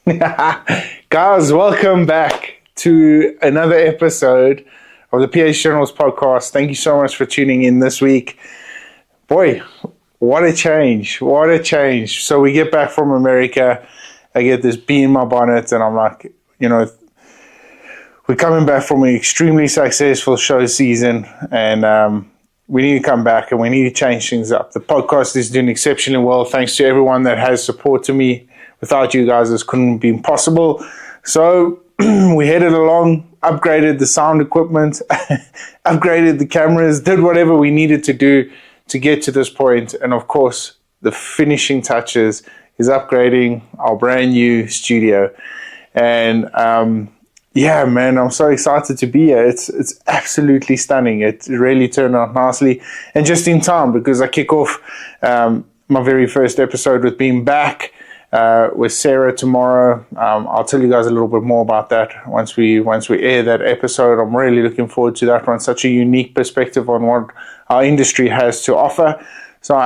Guys, welcome back to another episode of the PH Journals podcast. Thank you so much for tuning in this week. Boy, what a change. What a change. So we get back from America. I get this bee in my bonnet and I'm like, we're coming back from an extremely successful show season and we need to come back and we need to change things up. The podcast is doing exceptionally well. Thanks to everyone that has supported me. Without you guys, this couldn't have been possible. So we headed along, upgraded the sound equipment, upgraded the cameras, did whatever we needed to do to get to this point. And of course, the finishing touches is upgrading our brand new studio. And yeah, man, I'm so excited to be here. It's absolutely stunning. It really turned out nicely and just in time because I kick off my very first episode with being back with Sarah tomorrow. I'll tell you guys a little bit more about that once we air that episode. I'm really looking forward to that one. Such a unique perspective on what our industry has to offer. So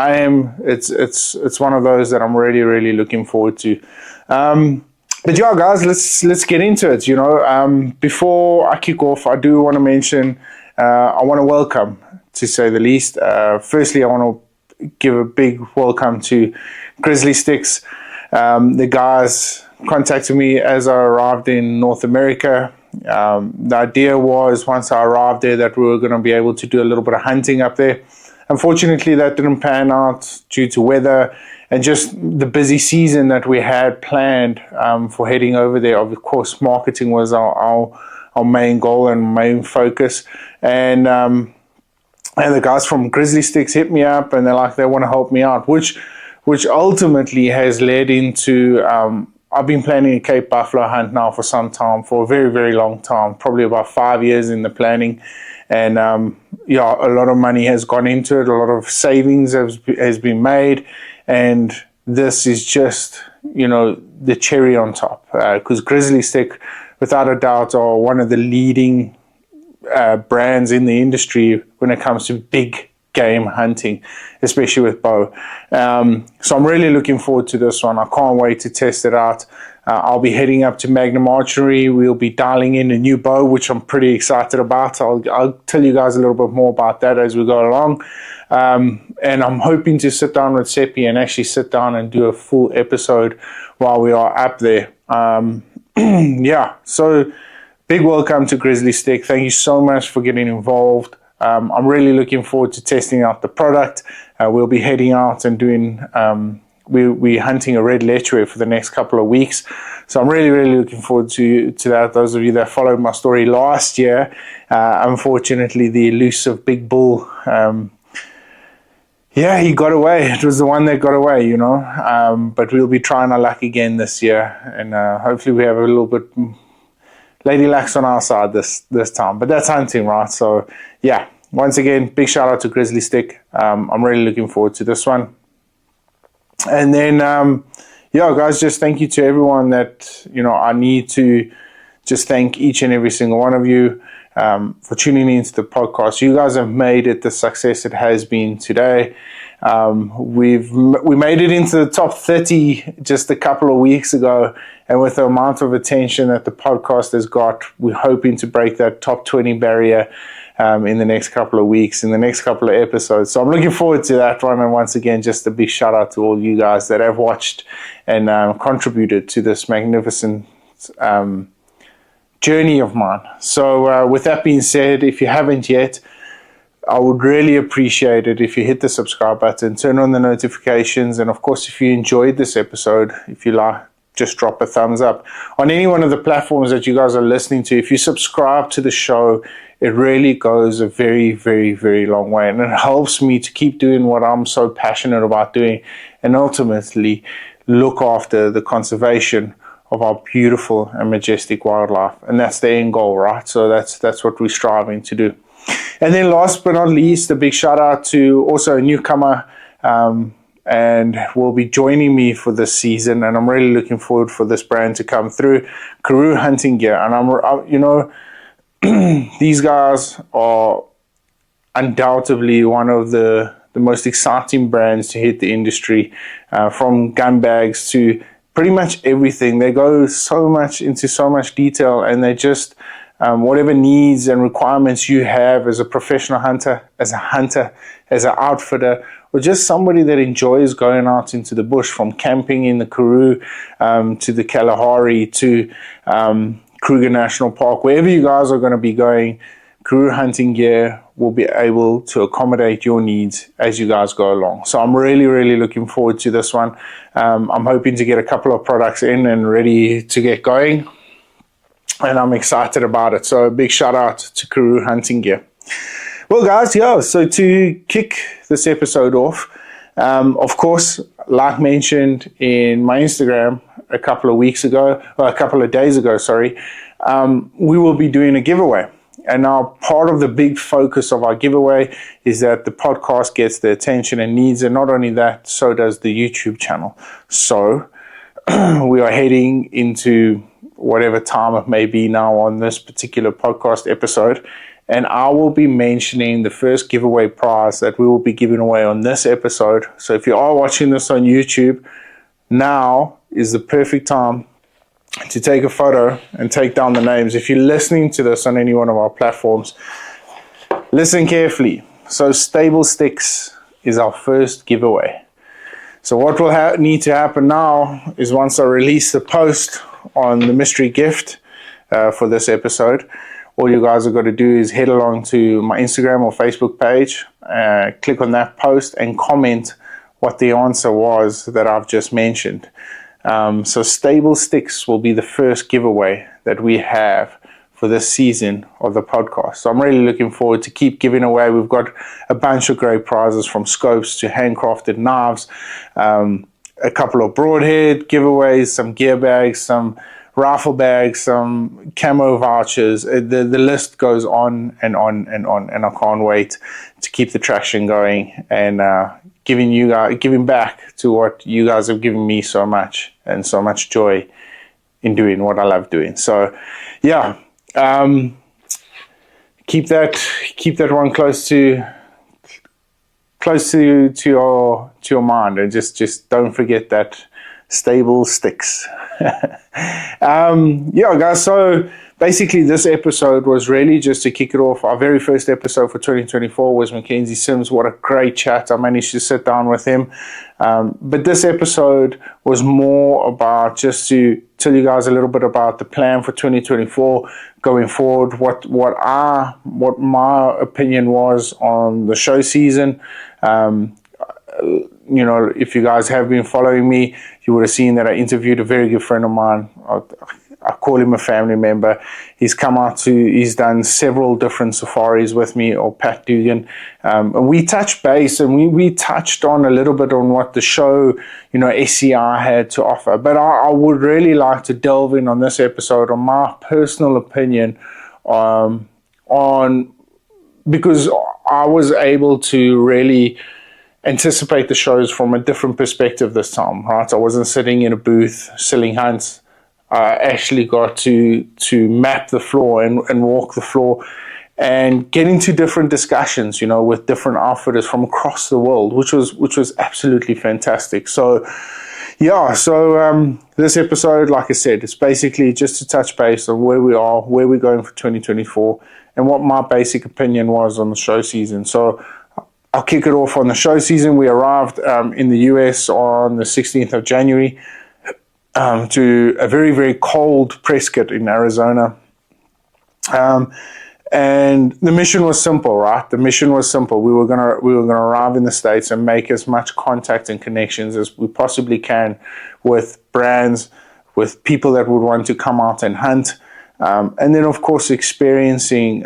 it's one of those that I'm really looking forward to. But yeah, guys, let's get into it. Before I kick off, I do want to mention I want to welcome, to say the least. Firstly, I want to give a big welcome to Grizzly Sticks. The guys contacted me as I arrived in North America. The idea was once I arrived there that we were going to be able to do a little bit of hunting up there. Unfortunately, that didn't pan out due to weather and just the busy season that we had planned for heading over there. Of course, marketing was our main goal and main focus. And the guys from Grizzly Sticks hit me up and they want to help me out, which ultimately has led into, I've been planning a Cape Buffalo hunt now for some time, for a very long time, probably about 5 years in the planning. And a lot of money has gone into it, a lot of savings has been made. And this is just, the cherry on top. Because Grizzly Stick, without a doubt, are one of the leading brands in the industry when it comes to big game hunting, especially with bow. So I'm really looking forward to this one. I can't wait to test it out. I'll be heading up to Magnum Archery. We'll be dialing in a new bow, which I'm pretty excited about. I'll tell you guys a little bit more about that as we go along. And I'm hoping to sit down with Seppi and actually sit down and do a full episode while we are up there. So big welcome to Grizzly Stick. Thank you so much for getting involved. I'm really looking forward to testing out the product. We'll be heading out and doing, we're hunting a red lechwe for the next couple of weeks. So I'm really looking forward to that. Those of you that followed my story last year, unfortunately the elusive big bull, he got away. It was the one that got away, but we'll be trying our luck again this year. And hopefully we have a little bit Lady Luck's on our side this time, but that's hunting, right? So yeah, once again, big shout out to Grizzly Stick. I'm really looking forward to this one. And then, guys, just thank you to everyone that, I need to just thank each and every single one of you for tuning into the podcast. You guys have made it the success it has been today. We made it into the top 30 just a couple of weeks ago, and with the amount of attention that the podcast has got, we're hoping to break that top 20 barrier in the next couple of weeks, in the next couple of episodes. So I'm looking forward to that one, and once again, just a big shout out to all you guys that have watched and contributed to this magnificent journey of mine. So with that being said, if you haven't yet, I would really appreciate it if you hit the subscribe button, turn on the notifications, and of course, if you enjoyed this episode, if you like, just drop a thumbs up. On any one of the platforms that you guys are listening to, if you subscribe to the show, it really goes a very long way, and it helps me to keep doing what I'm so passionate about doing, and ultimately look after the conservation of our beautiful and majestic wildlife. And that's the end goal, right? So that's what we're striving to do. And then last but not least, a big shout out to also a newcomer and will be joining me for this season, and I'm really looking forward for this brand to come through, Karoo Hunting Gear. And these guys are undoubtedly one of the most exciting brands to hit the industry, from gun bags to pretty much everything. They go so much into so much detail, and they just whatever needs and requirements you have as a professional hunter, as an outfitter, or just somebody that enjoys going out into the bush, from camping in the Karoo to the Kalahari to Kruger National Park, wherever you guys are going to be going, Karoo Hunting Gear will be able to accommodate your needs as you guys go along. So I'm really, really looking forward to this one. I'm hoping to get a couple of products in and ready to get going, and I'm excited about it. So a big shout out to Karoo Hunting Gear. Well, guys, so to kick this episode off, of course, like mentioned in my Instagram a couple of days ago, we will be doing a giveaway. And now part of the big focus of our giveaway is that the podcast gets the attention it needs, and not only that, so does the YouTube channel. So we are heading into whatever time it may be now on this particular podcast episode, and I will be mentioning the first giveaway prize that we will be giving away on this episode. So if you are watching this on YouTube, now is the perfect time to take a photo and take down the names. If you're listening to this on any one of our platforms, listen carefully. So Stable Sticks is our first giveaway. So what will need to happen now is, once I release the post on the mystery gift for this episode, all you guys have got to do is head along to my Instagram or Facebook page, click on that post and comment what the answer was that I've just mentioned. So Stable Sticks will be the first giveaway that we have for this season of the podcast. So I'm really looking forward to keep giving away. We've got a bunch of great prizes, from scopes to handcrafted knives, a couple of broadhead giveaways, some gear bags, some rifle bags, some camo vouchers. The list goes on and on and on, and I can't wait to keep the traction going and giving back to what you guys have given me so much, and so much joy in doing what I love doing. So keep that one close to your mind, and just don't forget that Stable Sticks. Guys, so basically this episode was really just to kick it off. Our very first episode for 2024 was Mackenzie Sims. What a great chat. I managed to sit down with him. But this episode was more about just to tell you guys a little bit about the plan for 2024 going forward, what my opinion was on the show season. If you guys have been following me, you would have seen that I interviewed a very good friend of mine. I call him a family member. He's done several different safaris with me, or Pat Dugan. And we touched base, and we touched on a little bit on what the show, SCI had to offer. But I would really like to delve in on this episode on my personal opinion because I was able to really anticipate the shows from a different perspective this time, right? I wasn't sitting in a booth selling hunts. I actually got to map the floor and walk the floor and get into different discussions, with different outfitters from across the world, which was absolutely fantastic. So this episode, like I said, it's basically just to touch base on where we are, where we're going for 2024, and what my basic opinion was on the show season. So I'll kick it off on the show season. We arrived in the US on the 16th of January to a very, very cold Prescott in Arizona. And the mission was simple, right? The mission was simple. We were gonna arrive in the States and make as much contact and connections as we possibly can with brands, with people that would want to come out and hunt. And then, of course, experiencing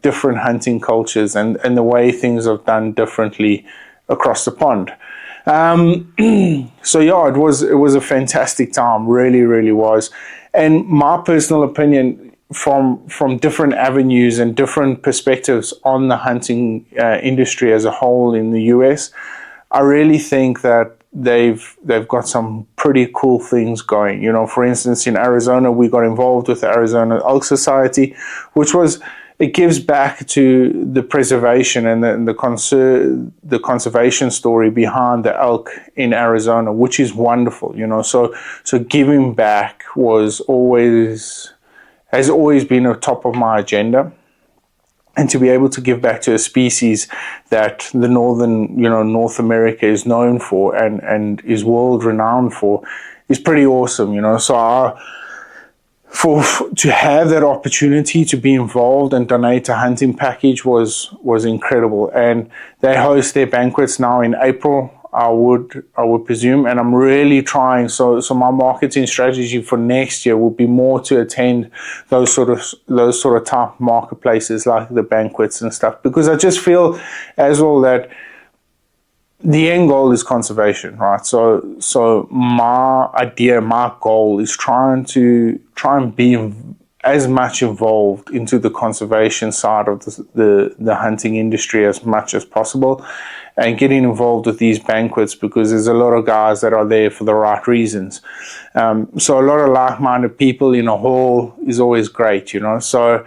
different hunting cultures and the way things are done differently across the pond. It was a fantastic time, really, really was. And my personal opinion, from different avenues and different perspectives on the hunting industry as a whole in the US, I really think that they've got some pretty cool things going. For instance, in Arizona, we got involved with the Arizona Elk Society, which was it gives back to the preservation and the conservation story behind the elk in Arizona, which is wonderful, So giving back has always been a top of my agenda. And to be able to give back to a species that the North America is known for and is world renowned for is pretty awesome, So to have that opportunity to be involved and donate a hunting package was incredible. And they host their banquets now in April, I would presume, and I'm really trying. So my marketing strategy for next year will be more to attend those sort of type marketplaces like the banquets and stuff, because I just feel as well that the end goal is conservation, right? So my goal is try and be as much involved into the conservation side of the hunting industry as much as possible, and getting involved with these banquets, because there's a lot of guys that are there for the right reasons. So a lot of like-minded people in a hall is always great, So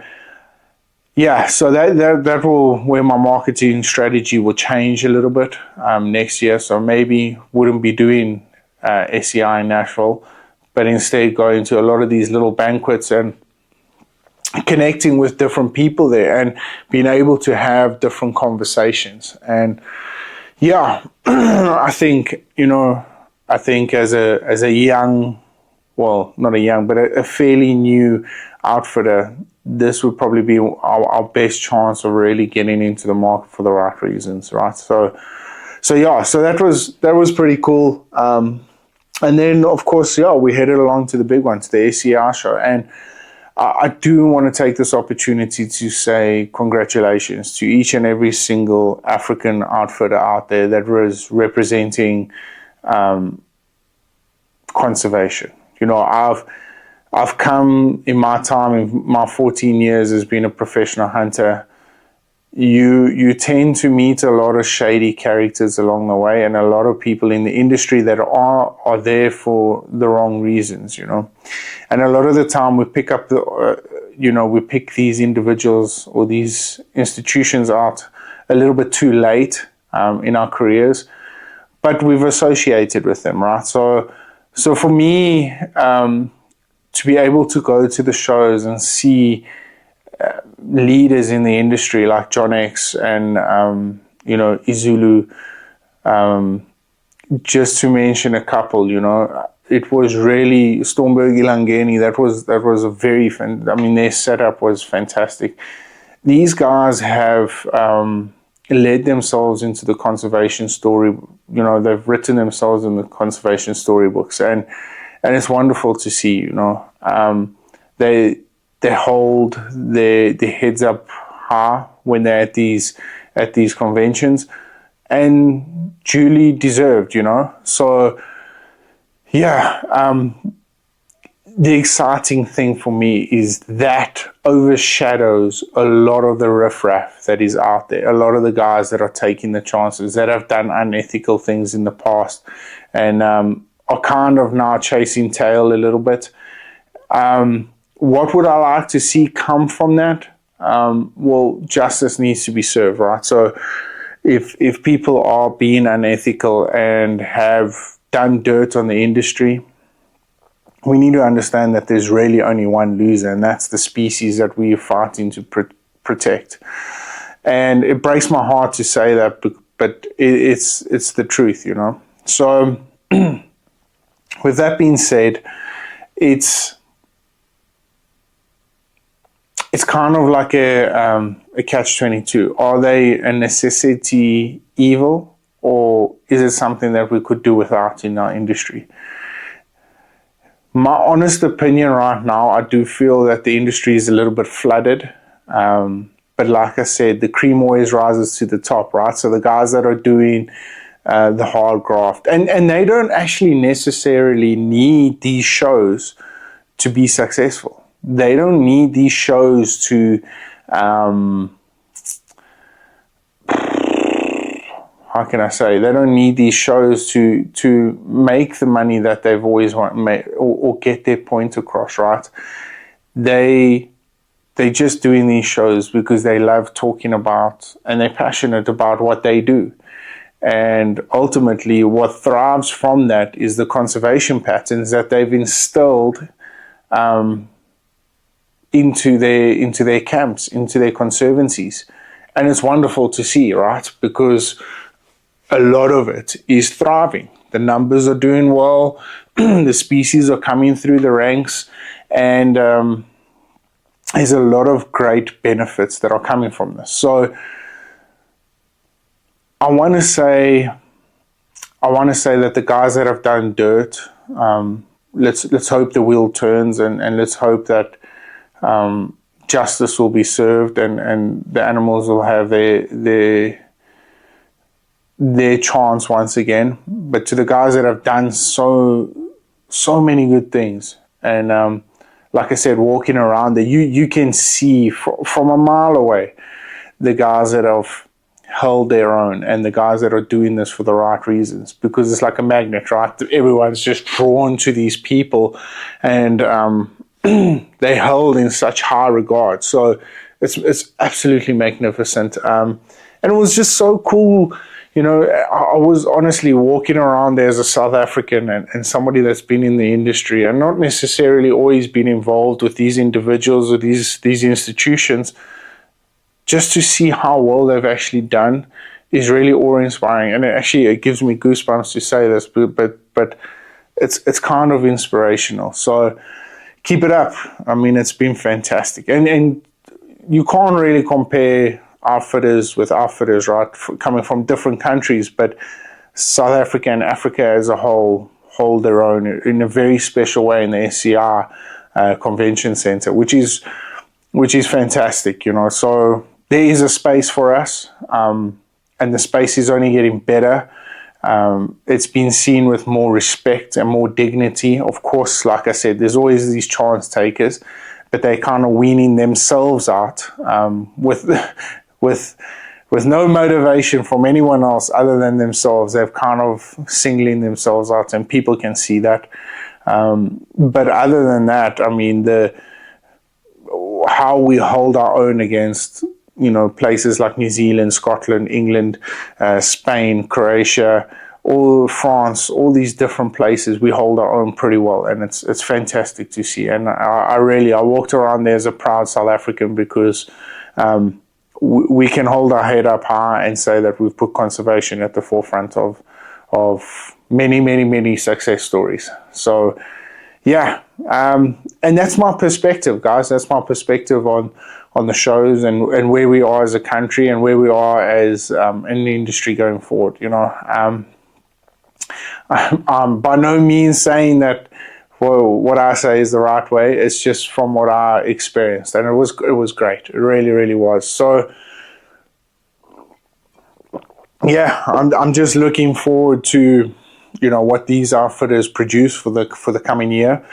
yeah, so that will where my marketing strategy will change a little bit next year. So maybe wouldn't be doing SEI in Nashville, but instead going to a lot of these little banquets and connecting with different people there and being able to have different conversations. And yeah, I think as a young, well, not a young, but a fairly new outfitter, this would probably be our best chance of really getting into the market for the right reasons, right? So that was pretty cool. And then of course, we headed along to the big one, to the SEI show, and I do want to take this opportunity to say congratulations to each and every single African outfitter out there that was representing conservation. I've come in my time, in my 14 years as being a professional hunter, you tend to meet a lot of shady characters along the way, and a lot of people in the industry that are there for the wrong reasons, And a lot of the time we pick up we pick these individuals or these institutions out a little bit too late in our careers, but we've associated with them, right? So for me, to be able to go to the shows and see leaders in the industry like John X and Izulu, just to mention a couple, it was really Stormberg Ilangeni. That was a very their setup was fantastic. These guys have led themselves into the conservation story. They've written themselves in the conservation storybooks, and it's wonderful to see. They hold their heads up high when they're at these conventions, and duly deserved. So yeah, the exciting thing for me is that overshadows a lot of the riffraff that is out there, a lot of the guys that are taking the chances, that have done unethical things in the past, and are kind of now chasing tail a little bit. What would I like to see come from that? Well, justice needs to be served, right? So if people are being unethical and have done dirt on the industry, we need to understand that there's really only one loser, and that's the species that we are fighting to protect. And it breaks my heart to say that, but it's the truth, So with that being said, it's kind of like a catch-22. Are they a necessity evil, or is it something that we could do without in our industry? My honest opinion right now, I do feel that the industry is a little bit flooded. But like I said, the cream always rises to the top, right? So the guys that are doing the hard graft, and they don't actually necessarily need these shows to be successful. They don't need these shows to, how can I say? They don't need these shows to make the money that they've always wanted or get their point across, right? They they're just doing these shows because they love talking about and they're passionate about what they do. And ultimately, what thrives from that is the conservation patterns that they've instilled into their camps, into their conservancies. And it's wonderful to see, right? Because a lot of it is thriving. The numbers are doing well. The species are coming through the ranks. And there's a lot of great benefits that are coming from this. So I want to say that the guys that have done dirt, let's hope the wheel turns, and let's hope that justice will be served, and the animals will have their chance once again. But to the guys that have done so many good things, and like I said, walking around there, you can see from a mile away the guys that have held their own, and the guys that are doing this for the right reasons, because it's like a magnet, right? Everyone's just drawn to these people, and they're held in such high regard. So it's absolutely magnificent, and it was just so cool. You know, I was honestly walking around there as a South African and somebody that's been in the industry and not necessarily always been involved with these individuals or these institutions. Just to see how well they've actually done is really awe-inspiring, and it gives me goosebumps to say this, but it's kind of inspirational. So keep it up. I mean, it's been fantastic, and you can't really compare outfitters with outfitters, right? Coming from different countries, but South Africa and Africa as a whole hold their own in a very special way in the SCR Convention Center, which is fantastic, you know. So there is a space for us, and the space is only getting better. It's been seen with more respect and more dignity. Of course, like I said, there's always these chance takers, but they're kind of weaning themselves out with no motivation from anyone else other than themselves. They've kind of singling themselves out, and people can see that. But other than that, I mean, how we hold our own against, you know, places like New Zealand, Scotland, England, Spain, Croatia, France, all these different places, we hold our own pretty well, and it's fantastic to see. And I walked around there as a proud South African, because we can hold our head up high and say that we've put conservation at the forefront of many, many, many success stories. So yeah, and that's my perspective, guys. That's my perspective on the shows and where we are as a country and where we are as in the industry going forward. You know, I'm by no means saying that what I say is the right way. It's just from what I experienced, and it was great. It really, really was. So yeah, I'm just looking forward to, you know, what these outfitters produce for the coming year.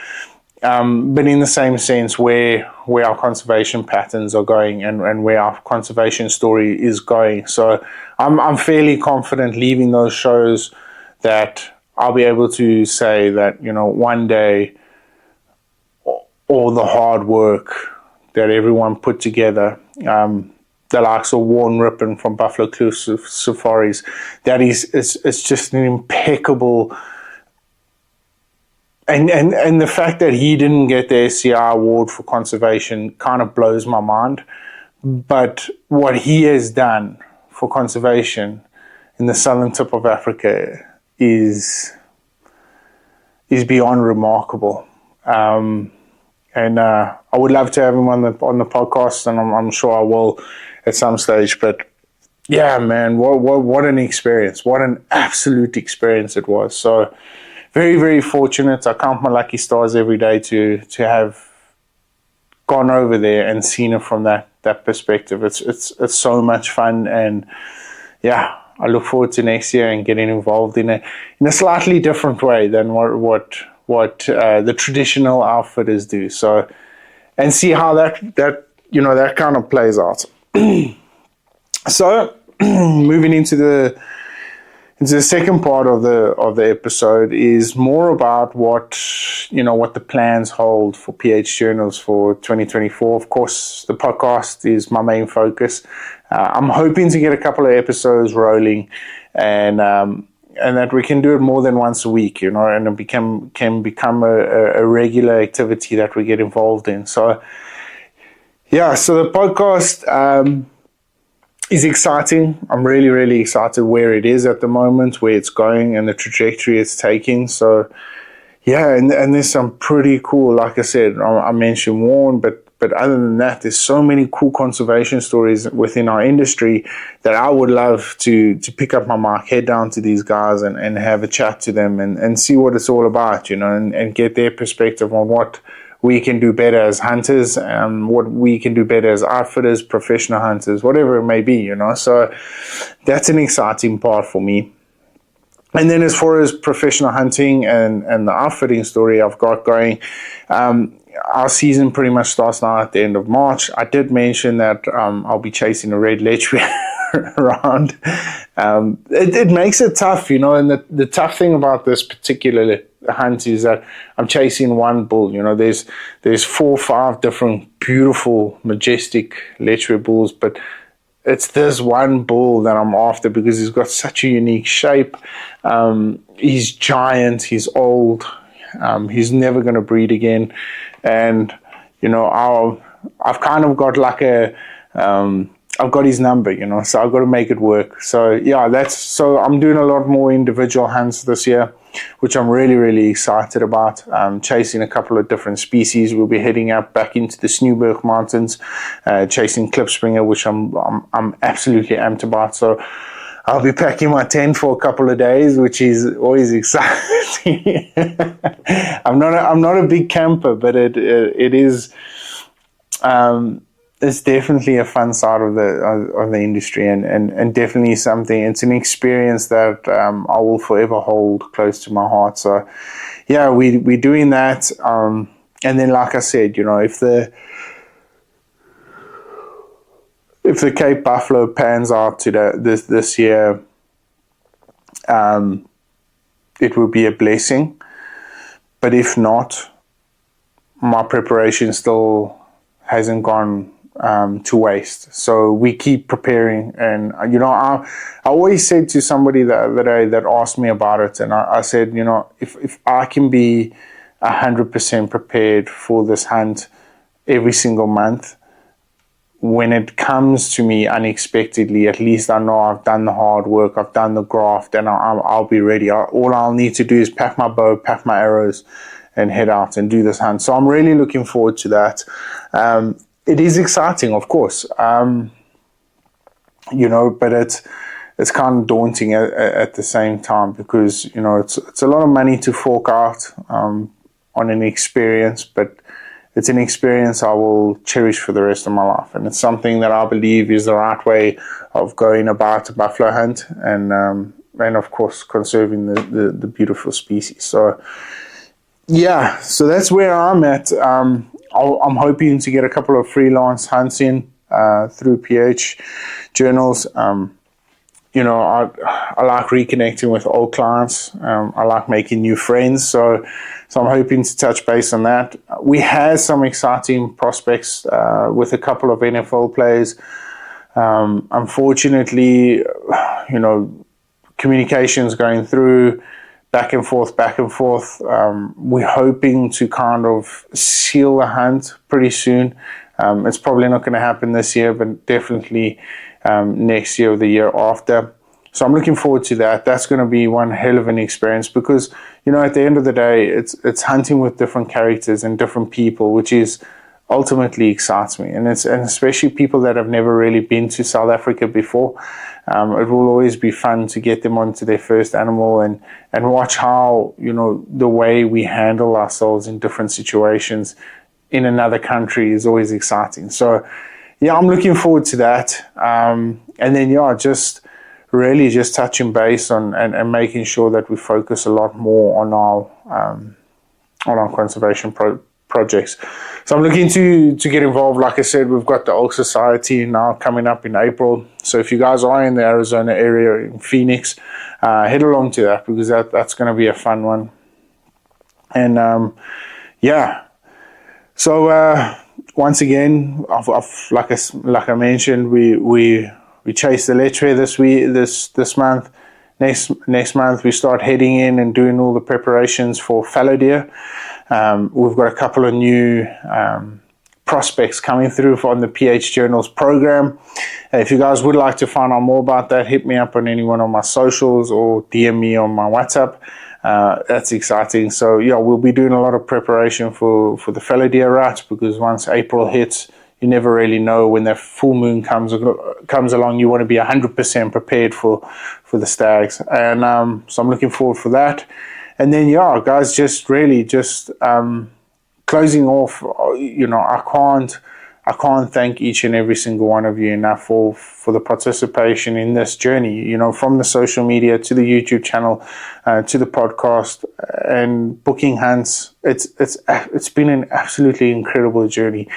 But in the same sense, where our conservation patterns are going and where our conservation story is going. So I'm fairly confident leaving those shows that I'll be able to say that, you know, one day all the hard work that everyone put together, the likes of Warren Rippon from Buffalo Cliff Safaris, it's just an impeccable. And the fact that he didn't get the SCR award for conservation kind of blows my mind. But what he has done for conservation in the southern tip of Africa is beyond remarkable. And I would love to have him on the podcast, and I'm sure I will at some stage. But yeah, man, what an experience! What an absolute experience it was. So very, very fortunate. I count my lucky stars every day to have gone over there and seen it from that perspective. It's so much fun, and yeah, I look forward to next year and getting involved in a slightly different way than what the traditional outfitters do. So, and see how that kind of plays out. So, moving into the second part of the episode is more about what the plans hold for PH Journals for 2024. Of course, the podcast is my main focus. I'm hoping to get a couple of episodes rolling, and that we can do it more than once a week, and it can become a regular activity that we get involved in. So, so the podcast is exciting. I'm really, really excited where it is at the moment, where it's going, and the trajectory it's taking. So, and there's some pretty cool, like I said, I mentioned Warren, but other than that, there's so many cool conservation stories within our industry that I would love to pick up my mic, head down to these guys and have a chat to them and see what it's all about, and get their perspective on what we can do better as hunters, what we can do better as outfitters, professional hunters, whatever it may be, So that's an exciting part for me. And then as far as professional hunting and the outfitting story I've got going, our season pretty much starts now at the end of March. I did mention that I'll be chasing a red lechwe around. It makes it tough, and the tough thing about this particular hunt is that I'm chasing one bull. There's 4 or 5 different beautiful, majestic lechwe bulls, but it's this one bull that I'm after because he's got such a unique shape. He's giant, he's old, he's never going to breed again. And, I've kind of got like I've got his number, so I've got to make it work. So, so I'm doing a lot more individual hunts this year, which I'm really, really excited about. Chasing a couple of different species. We'll be heading up back into the Sneeuwberg Mountains, chasing klipspringer, which I'm absolutely amped about. So I'll be packing my tent for a couple of days, which is always exciting. I'm not a big camper, but it is. It's definitely a fun side of the industry, and definitely something. It's an experience that I will forever hold close to my heart. So, we're doing that. And then, like I said, if the Cape Buffalo pans out this year, it will be a blessing. But if not, my preparation still hasn't gone to waste. So we keep preparing. And, I always said to somebody the other day that asked me about it, and I said, if I can be 100% prepared for this hunt every single month, when it comes to me unexpectedly, at least I know I've done the hard work, I've done the graft, and I'll be ready. All I'll need to do is pack my bow, pack my arrows, and head out and do this hunt. So I'm really looking forward to that. It is exciting, of course, but it's kind of daunting at the same time because, it's a lot of money to fork out on an experience, but it's an experience I will cherish for the rest of my life. And it's something that I believe is the right way of going about a buffalo hunt and of course, conserving the beautiful species. So, so that's where I'm at. I'm hoping to get a couple of freelance hunts in through PH Journals. I like reconnecting with old clients. I like making new friends. So I'm hoping to touch base on that. We have some exciting prospects with a couple of NFL players. Unfortunately, communications going through back and forth. We're hoping to kind of seal the hunt pretty soon. It's probably not going to happen this year, but definitely next year or the year after. So I'm looking forward to that. That's going to be one hell of an experience because, at the end of the day, it's hunting with different characters and different people, which is ultimately excites me. And especially people that have never really been to South Africa before. It will always be fun to get them onto their first animal and watch how, the way we handle ourselves in different situations in another country is always exciting. So, I'm looking forward to that. And then, just touching base on and making sure that we focus a lot more on our conservation projects. So I'm looking to get involved. Like I said, we've got the Elk Society now coming up in April. So if you guys are in the Arizona area, in Phoenix, head along to that, because that's going to be a fun one. And so once again, like I mentioned, we chased the Letchway this month. Next month we start heading in and doing all the preparations for fallow deer. We've got a couple of new prospects coming through on the PH Journals program. If you guys would like to find out more about that, hit me up on any one of my socials or DM me on my WhatsApp. That's exciting. So yeah, we'll be doing a lot of preparation for the fallow deer rut, because once April hits, you never really know when that full moon comes along. You want to be 100% prepared for the stags, and so I'm looking forward for that. And then yeah, guys, just closing off. I can't thank each and every single one of you enough for the participation in this journey, from the social media to the YouTube channel, to the podcast and booking hunts. It's been an absolutely incredible journey.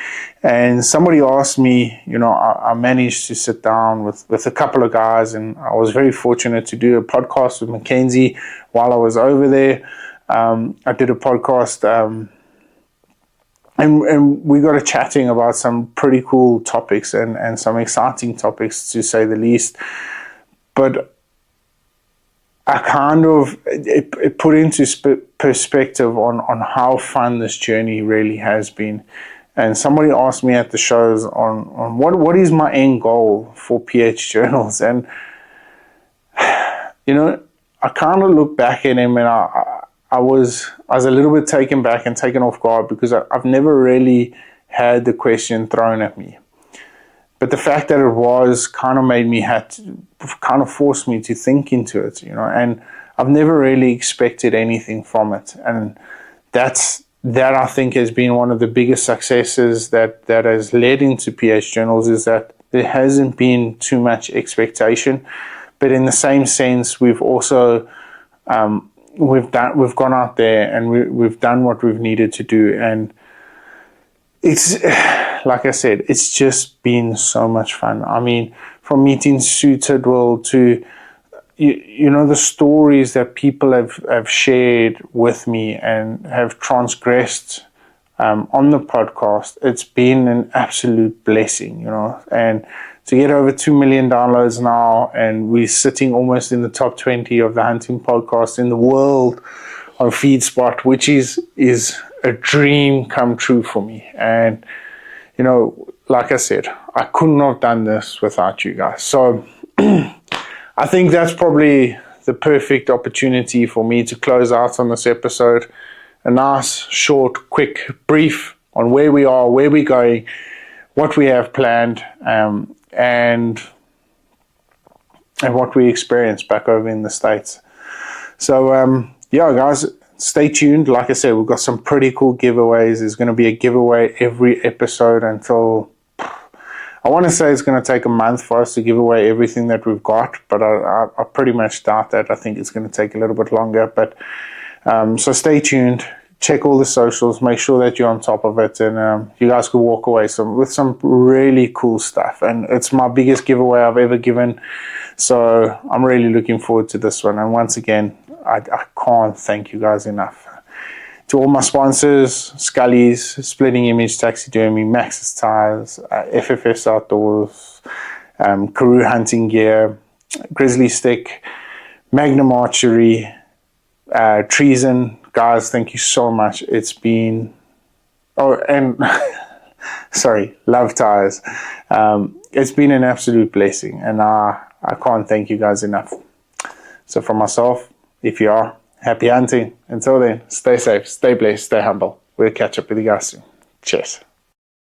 And somebody asked me, I managed to sit down with a couple of guys, and I was very fortunate to do a podcast with Mackenzie while I was over there. I did a podcast, and we got to chatting about some pretty cool topics and some exciting topics, to say the least. But I kind of, it put into perspective on how fun this journey really has been. And somebody asked me at the shows on what is my end goal for PH Journals. And, I kind of look back at him, and I was a little bit taken back and taken off guard, because I've never really had the question thrown at me. But the fact that it was kind of made me forced me to think into it, and I've never really expected anything from it. And that I think has been one of the biggest successes that has led into PH Journals, is that there hasn't been too much expectation. But in the same sense, we've also we've gone out there and we've done what we've needed to do, and it's, like I said, it's just been so much fun. I mean, from meeting Sue Tidwell to the stories that people have shared with me and have transgressed on the podcast, it's been an absolute blessing, and to get over $2 million now, and we're sitting almost in the top 20 of the hunting podcast in the world on FeedSpot, which is a dream come true for me. And, like I said, I couldn't have done this without you guys. So I think that's probably the perfect opportunity for me to close out on this episode. A nice, short, quick brief on where we are, where we're going, what we have planned, and what we experienced back over in the States. So, guys, stay tuned. Like I said, we've got some pretty cool giveaways. There's going to be a giveaway every episode until, I want to say it's going to take a month for us to give away everything that we've got, but I pretty much doubt that. I think it's going to take a little bit longer. But so stay tuned. Check all the socials, make sure that you're on top of it, and you guys could walk away with some really cool stuff. And it's my biggest giveaway I've ever given, so I'm really looking forward to this one. And once again, I can't thank you guys enough. To all my sponsors, Scully's, Splitting Image Taxidermy, Max's Tires, FFS Outdoors, Karoo Hunting Gear, Grizzly Stick, Magnum Archery, Treason. Guys, thank you so much. It's been, Love Tires. It's been an absolute blessing, and I can't thank you guys enough. So from myself, if you are, happy hunting. Until then, stay safe, stay blessed, stay humble. We'll catch up with you guys soon. Cheers.